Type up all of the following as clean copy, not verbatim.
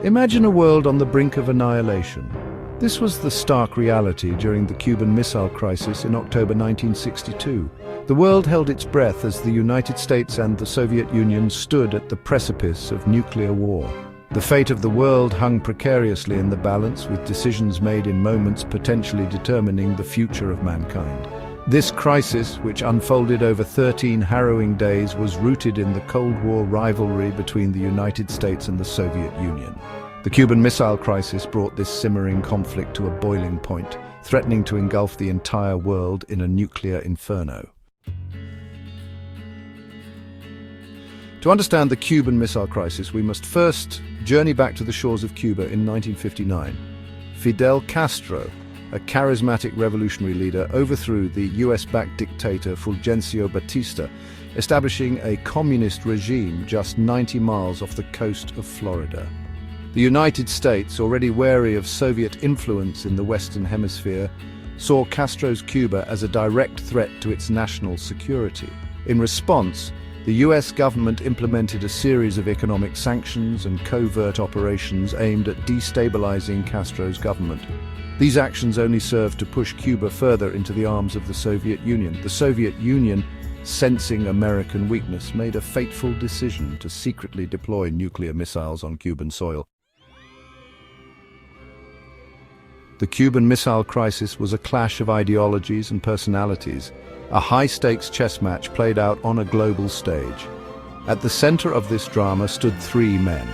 Imagine a world on the brink of annihilation. This was the stark reality during the Cuban Missile Crisis in October 1962. The world held its breath as the United States and the Soviet Union stood at the precipice of nuclear war. The fate of the world hung precariously in the balance, with decisions made in moments potentially determining the future of mankind. This crisis, which unfolded over 13 harrowing days, was rooted in the Cold War rivalry between the United States and the Soviet Union. The Cuban Missile Crisis brought this simmering conflict to a boiling point, threatening to engulf the entire world in a nuclear inferno. To understand the Cuban Missile Crisis, we must first journey back to the shores of Cuba in 1959. Fidel Castro, a charismatic revolutionary leader, overthrew the US-backed dictator Fulgencio Batista, establishing a communist regime just 90 miles off the coast of Florida. The United States, already wary of Soviet influence in the Western Hemisphere, saw Castro's Cuba as a direct threat to its national security. In response, the US government implemented a series of economic sanctions and covert operations aimed at destabilizing Castro's government. These actions only served to push Cuba further into the arms of the Soviet Union. The Soviet Union, sensing American weakness, made a fateful decision to secretly deploy nuclear missiles on Cuban soil. The Cuban Missile Crisis was a clash of ideologies and personalities, a high-stakes chess match played out on a global stage. At the center of this drama stood three men: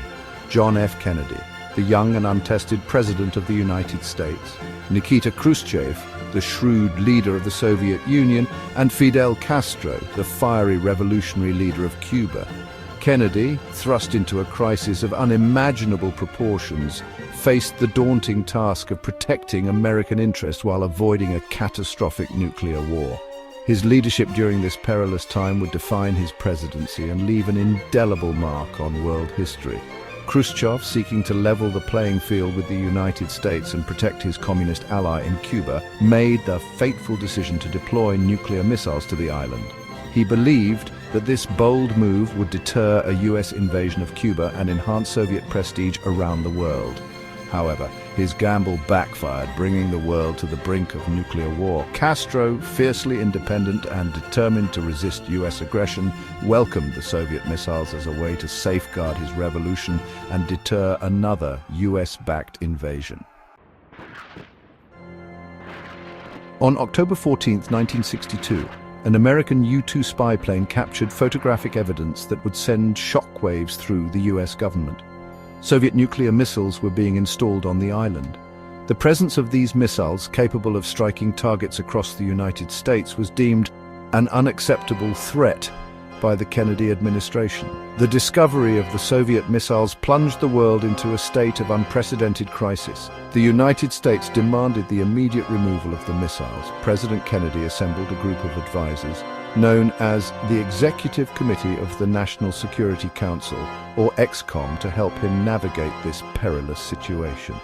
John F. Kennedy, the young and untested President of the United States; Nikita Khrushchev, the shrewd leader of the Soviet Union; and Fidel Castro, the fiery revolutionary leader of Cuba. Kennedy, thrust into a crisis of unimaginable proportions, faced the daunting task of protecting American interests while avoiding a catastrophic nuclear war. His leadership during this perilous time would define his presidency and leave an indelible mark on world history. Khrushchev, seeking to level the playing field with the United States and protect his communist ally in Cuba, made the fateful decision to deploy nuclear missiles to the island. He believed that this bold move would deter a US invasion of Cuba and enhance Soviet prestige around the world. However, his gamble backfired, bringing the world to the brink of nuclear war. Castro, fiercely independent and determined to resist US aggression, welcomed the Soviet missiles as a way to safeguard his revolution and deter another US-backed invasion. On October 14, 1962, an American U-2 spy plane captured photographic evidence that would send shockwaves through the US government. Soviet nuclear missiles were being installed on the island. The presence of these missiles, capable of striking targets across the United States, was deemed an unacceptable threat by the Kennedy administration. The discovery of the Soviet missiles plunged the world into a state of unprecedented crisis. The United States demanded the immediate removal of the missiles. President Kennedy assembled a group of advisors, known as the Executive Committee of the National Security Council, or EXCOM, to help him navigate this perilous situation.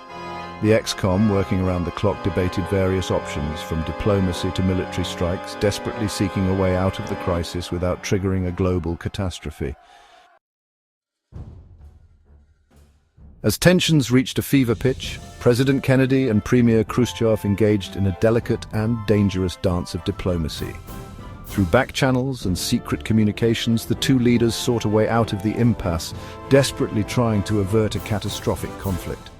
The EXCOM, working around the clock, debated various options, from diplomacy to military strikes, desperately seeking a way out of the crisis without triggering a global catastrophe. As tensions reached a fever pitch, President Kennedy and Premier Khrushchev engaged in a delicate and dangerous dance of diplomacy. Through back channels and secret communications, the two leaders sought a way out of the impasse, desperately trying to avert a catastrophic conflict.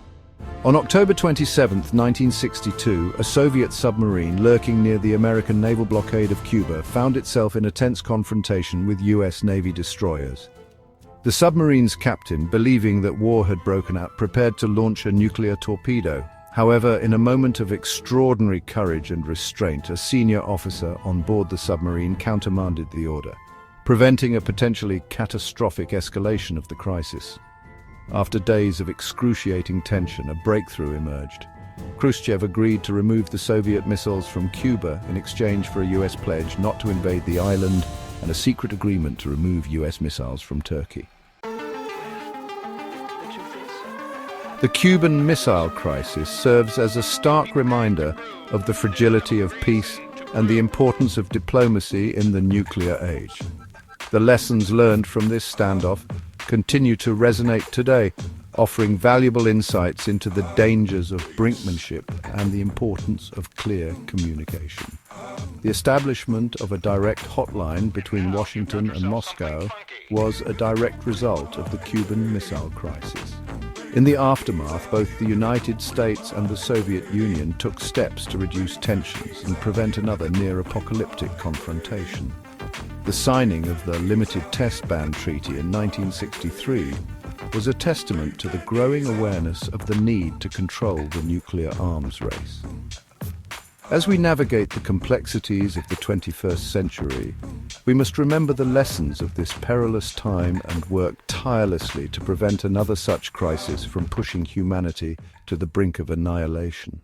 On October 27, 1962, a Soviet submarine lurking near the American naval blockade of Cuba found itself in a tense confrontation with US Navy destroyers. The submarine's captain, believing that war had broken out, prepared to launch a nuclear torpedo. However, in a moment of extraordinary courage and restraint, a senior officer on board the submarine countermanded the order, preventing a potentially catastrophic escalation of the crisis. After days of excruciating tension, a breakthrough emerged. Khrushchev agreed to remove the Soviet missiles from Cuba in exchange for a US pledge not to invade the island and a secret agreement to remove US missiles from Turkey. The Cuban Missile Crisis serves as a stark reminder of the fragility of peace and the importance of diplomacy in the nuclear age. The lessons learned from this standoff continue to resonate today, offering valuable insights into the dangers of brinkmanship and the importance of clear communication. The establishment of a direct hotline between Washington and Moscow was a direct result of the Cuban Missile Crisis. In the aftermath, both the United States and the Soviet Union took steps to reduce tensions and prevent another near-apocalyptic confrontation. The signing of the Limited Test Ban Treaty in 1963 was a testament to the growing awareness of the need to control the nuclear arms race. As we navigate the complexities of the 21st century, we must remember the lessons of this perilous time and work tirelessly to prevent another such crisis from pushing humanity to the brink of annihilation.